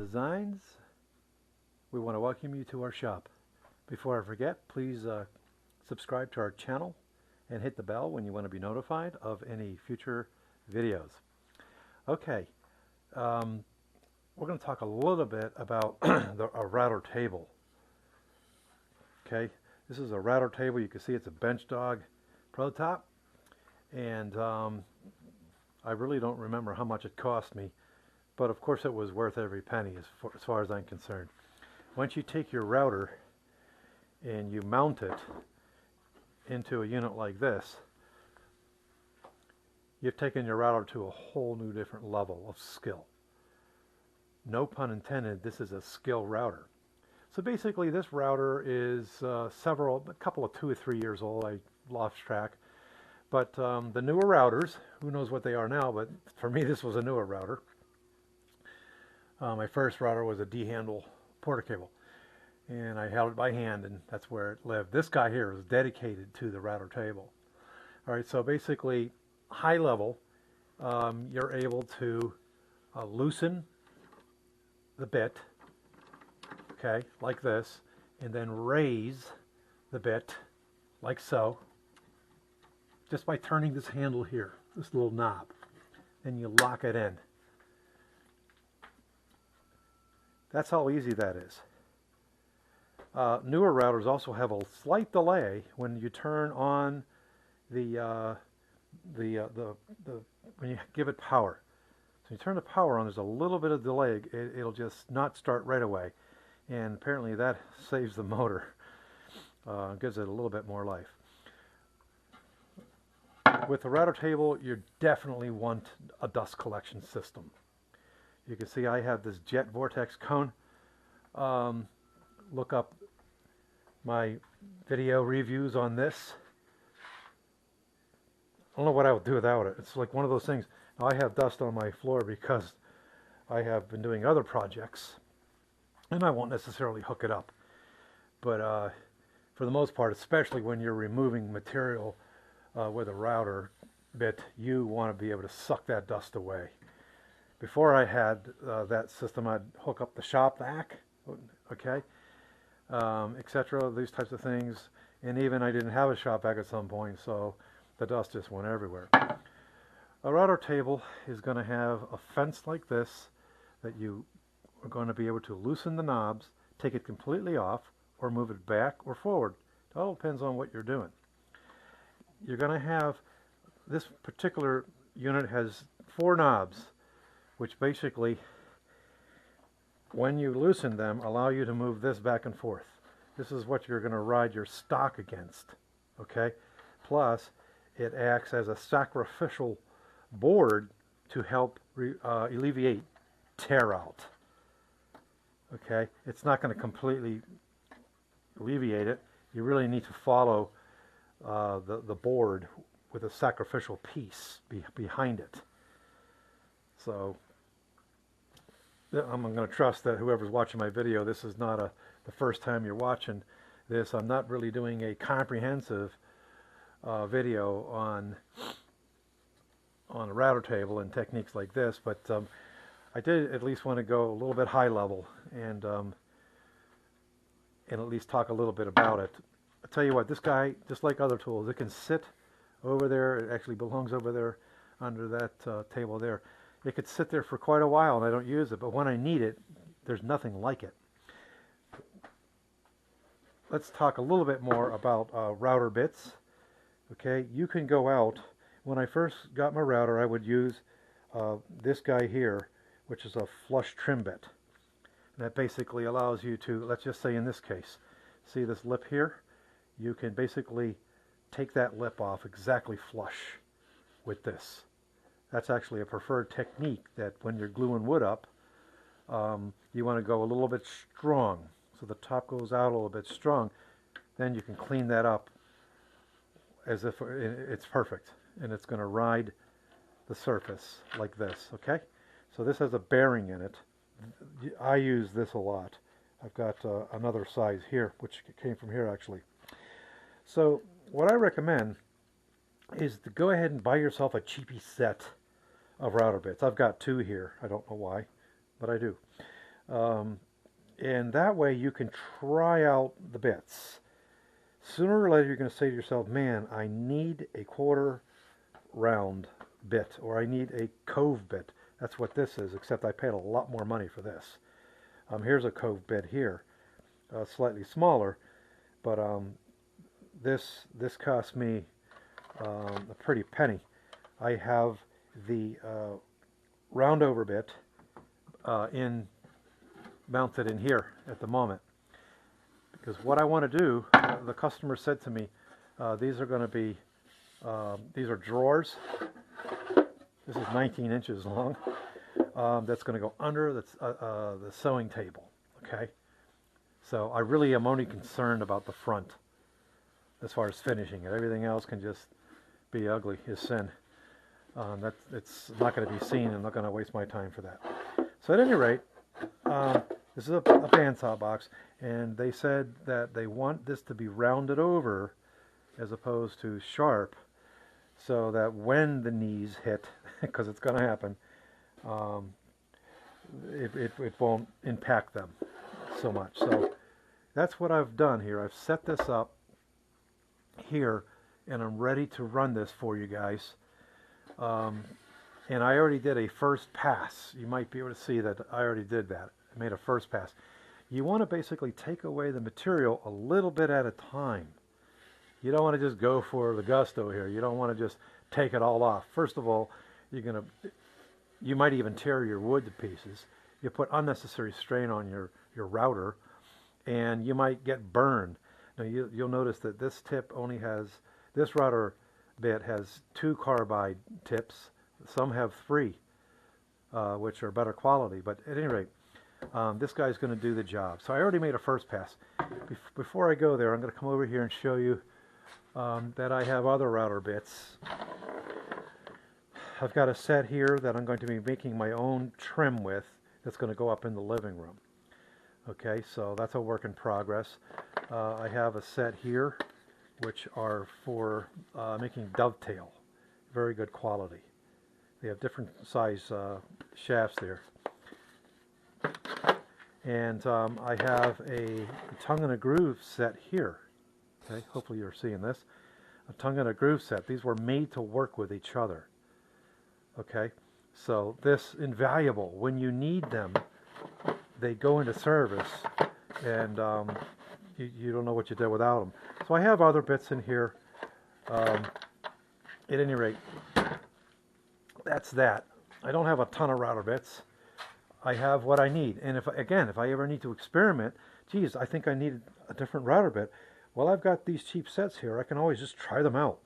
Designs, we want to welcome you to our shop. Before I forget, please subscribe to our channel and hit the bell when you want to be notified of any future videos. Okay, we're going to talk a little bit about a router table. Okay, this is a router table. You can see it's a bench dog prototype, and I really don't remember how much it cost me, but of course it was worth every penny as far as I'm concerned. Once you take your router and you mount it into a unit like this, you've taken your router to a whole new different level of skill. No pun intended, this is a skill router. So basically this router is a couple of 2 or 3 years old. I lost track. But the newer routers, who knows what they are now, but for me this was a newer router. My first router was a D-handle porter cable, and I held it by hand, and that's where it lived. This guy here is dedicated to the router table. All right, so basically high level, you're able to loosen the bit, okay, like this, and then raise the bit like so, just by turning this handle here, this little knob, and you lock it in. That's how easy that is. Newer routers also have a slight delay when you turn on when you give it power. So you turn the power on, there's a little bit of delay. It'll just not start right away, and apparently that saves the motor, gives it a little bit more life. With the router table, you definitely want a dust collection system. You can see I have this jet vortex cone. Look up my video reviews on this. I don't know what I would do without it. It's like one of those things. I have dust on my floor because I have been doing other projects, and I won't necessarily hook it up. But for the most part, especially when you're removing material with a router bit, you want to be able to suck that dust away. Before I had that system, I'd hook up the shop vac, okay, etc., these types of things. And even I didn't have a shop vac at some point, so the dust just went everywhere. A router table is going to have a fence like this that you are going to be able to loosen the knobs, take it completely off, or move it back or forward. It all depends on what you're doing. You're going to have, this particular unit has 4 knobs, which basically, when you loosen them, allow you to move this back and forth. This is what you're going to ride your stock against, okay? Plus, it acts as a sacrificial board to help alleviate tear out, okay? It's not going to completely alleviate it. You really need to follow the board with a sacrificial piece behind it. So I'm going to trust that whoever's watching my video, this is not the first time you're watching this. I'm not really doing a comprehensive video on a router table and techniques like this, but I did at least want to go a little bit high level and at least talk a little bit about it. I'll tell you what, this guy, just like other tools, it can sit over there. It actually belongs over there under that table there. It could sit there for quite a while and I don't use it, but when I need it, there's nothing like it. Let's talk a little bit more about router bits. Okay, you can go out. When I first got my router, I would use this guy here, which is a flush trim bit. And that basically allows you to, let's just say in this case, see this lip here? You can basically take that lip off exactly flush with this. That's actually a preferred technique, that when you're gluing wood up, you want to go a little bit strong. So the top goes out a little bit strong. Then you can clean that up as if it's perfect. And it's going to ride the surface like this, okay? So this has a bearing in it. I use this a lot. I've got another size here, which came from here actually. So what I recommend is to go ahead and buy yourself a cheapy set of router bits. I've got 2 here. I don't know why, but I do. And that way you can try out the bits. Sooner or later you're going to say to yourself, man, I need a quarter round bit, or I need a cove bit. That's what this is, except I paid a lot more money for this. Here's a cove bit here, slightly smaller, but this cost me a pretty penny. I have the round over bit mounted in here at the moment, because what I want to do, the customer said to me, these are going to be, these are drawers. This is 19 inches long. That's going to go under the sewing table. Okay, so I really am only concerned about the front as far as finishing it. Everything else can just be ugly as sin. It's not going to be seen. I'm not going to waste my time for that. So at any rate, this is a bandsaw box, and they said that they want this to be rounded over as opposed to sharp, so that when the knees hit, because it's going to happen, it won't impact them so much. So that's what I've done here. I've set this up here, and I'm ready to run this for you guys. And I already did a first pass. You might be able to see that I already did that. I made a first pass. You want to basically take away the material a little bit at a time. You don't want to just go for the gusto here. You don't want to just take it all off. First of all, you might even tear your wood to pieces. You put unnecessary strain on your router, and you might get burned. Now you'll notice that this tip only has, this router bit has 2 carbide tips. Some have 3, which are better quality. But at any rate, this guy's going to do the job. So I already made a first pass. Before I go there, I'm going to come over here and show you that I have other router bits. I've got a set here that I'm going to be making my own trim with, that's going to go up in the living room. Okay, so that's a work in progress. I have a set here which are for making dovetail. Very good quality. They have different size shafts there. And I have a tongue and a groove set here. Okay, hopefully you're seeing this. A tongue and a groove set. These were made to work with each other. Okay, so this invaluable. When you need them, they go into service, and you don't know what you did without them. So I have other bits in here. At any rate, that's that. I don't have a ton of router bits. I have what I need. And if I ever need to experiment, geez, I think I need a different router bit. Well, I've got these cheap sets here. I can always just try them out.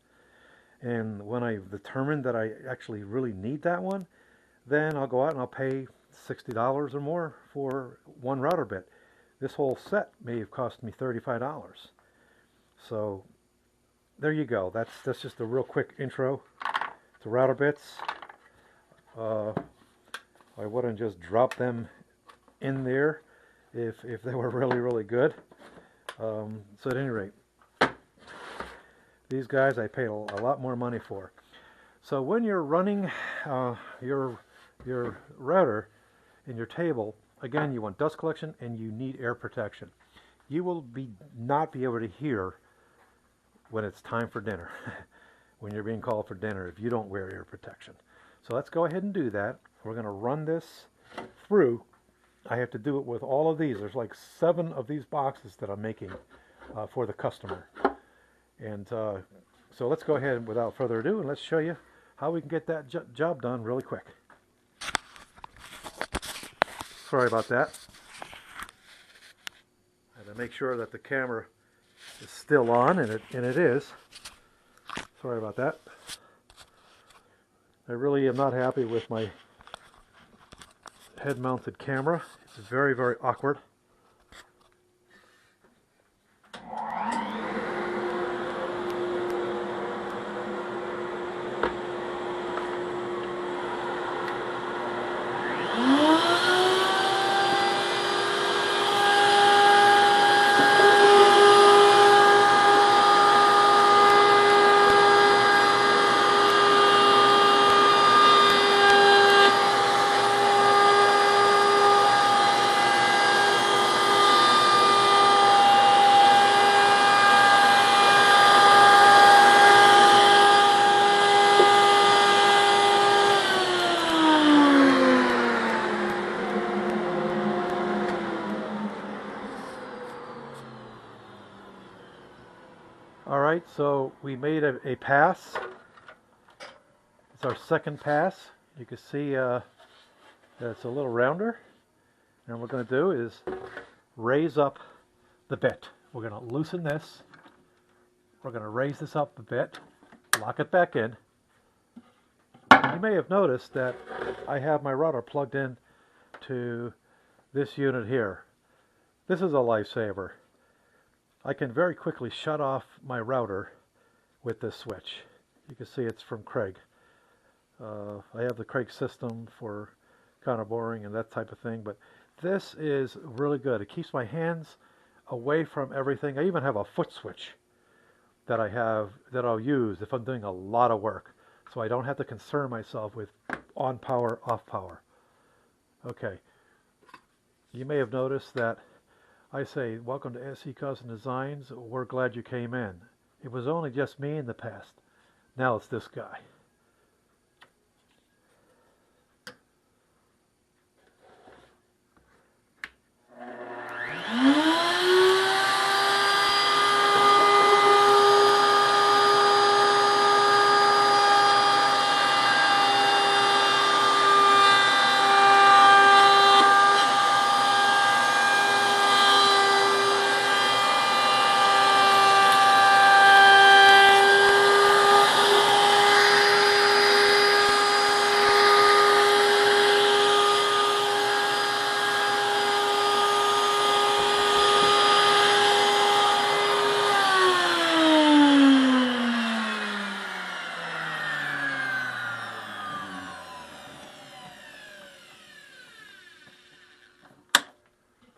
And when I've determined that I actually really need that one, then I'll go out and I'll pay $60 or more for one router bit. This whole set may have cost me $35. So there you go. That's just a real quick intro to router bits. I wouldn't just drop them in there if they were really, really good. So at any rate, these guys I paid a lot more money for. So when you're running your router in your table, again, you want dust collection and you need air protection. You will not be able to hear when it's time for dinner, when you're being called for dinner, if you don't wear ear protection. So let's go ahead and do that. We're going to run this through. I have to do it with all of these. There's like 7 of these boxes that I'm making for the customer. And so let's go ahead without further ado, and let's show you how we can get that job done really quick. Sorry about that. I had to make sure that the camera is still on, and it is. Sorry about that. I really am not happy with my head-mounted camera. It's very, very awkward. Alright, so we made a pass. It's our second pass. You can see that it's a little rounder. And what we're going to do is raise up the bit. We're going to loosen this. We're going to raise this up a bit, lock it back in. You may have noticed that I have my router plugged in to this unit here. This is a lifesaver. I can very quickly shut off my router with this switch. You can see it's from Craig. I have the Craig system for counter boring and that type of thing, but this is really good. It keeps my hands away from everything. I even have a foot switch that I'll use if I'm doing a lot of work, so I don't have to concern myself with on power, off power. Okay, you may have noticed that I say, welcome to SE Custom Designs, we're glad you came in. It was only just me in the past. Now it's this guy.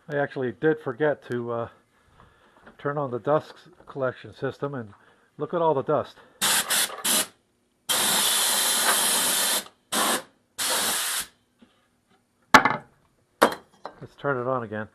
I actually did forget to turn on the dust collection system, and look at all the dust. Let's turn it on again.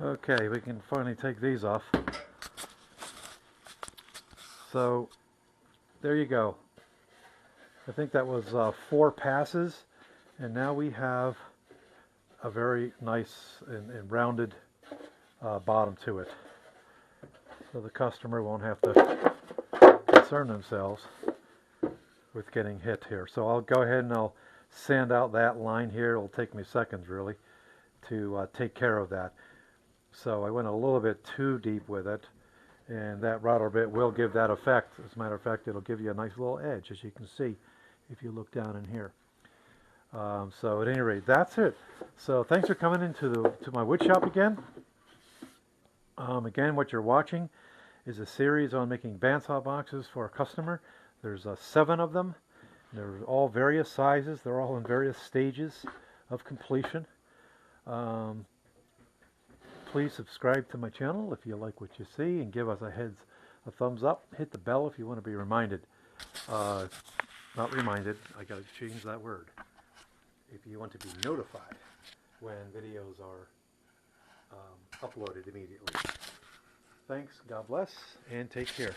Okay, we can finally take these off. So, there you go. I think that was 4 passes, and now we have a very nice and rounded bottom to it. So the customer won't have to concern themselves with getting hit here. So I'll go ahead and I'll sand out that line here. It'll take me seconds really to take care of that. So I went a little bit too deep with it, and that router bit will give that effect. As a matter of fact, it'll give you a nice little edge, as you can see if you look down in here. So at any rate, that's it. So thanks for coming into my wood shop again. Again, what you're watching is a series on making bandsaw boxes for a customer. There's 7 of them. They're all various sizes. They're all in various stages of completion. Please subscribe to my channel if you like what you see, and give us a thumbs up. Hit the bell if you want to be reminded. Not reminded, I gotta change that word. If you want to be notified when videos are uploaded immediately. Thanks, God bless, and take care.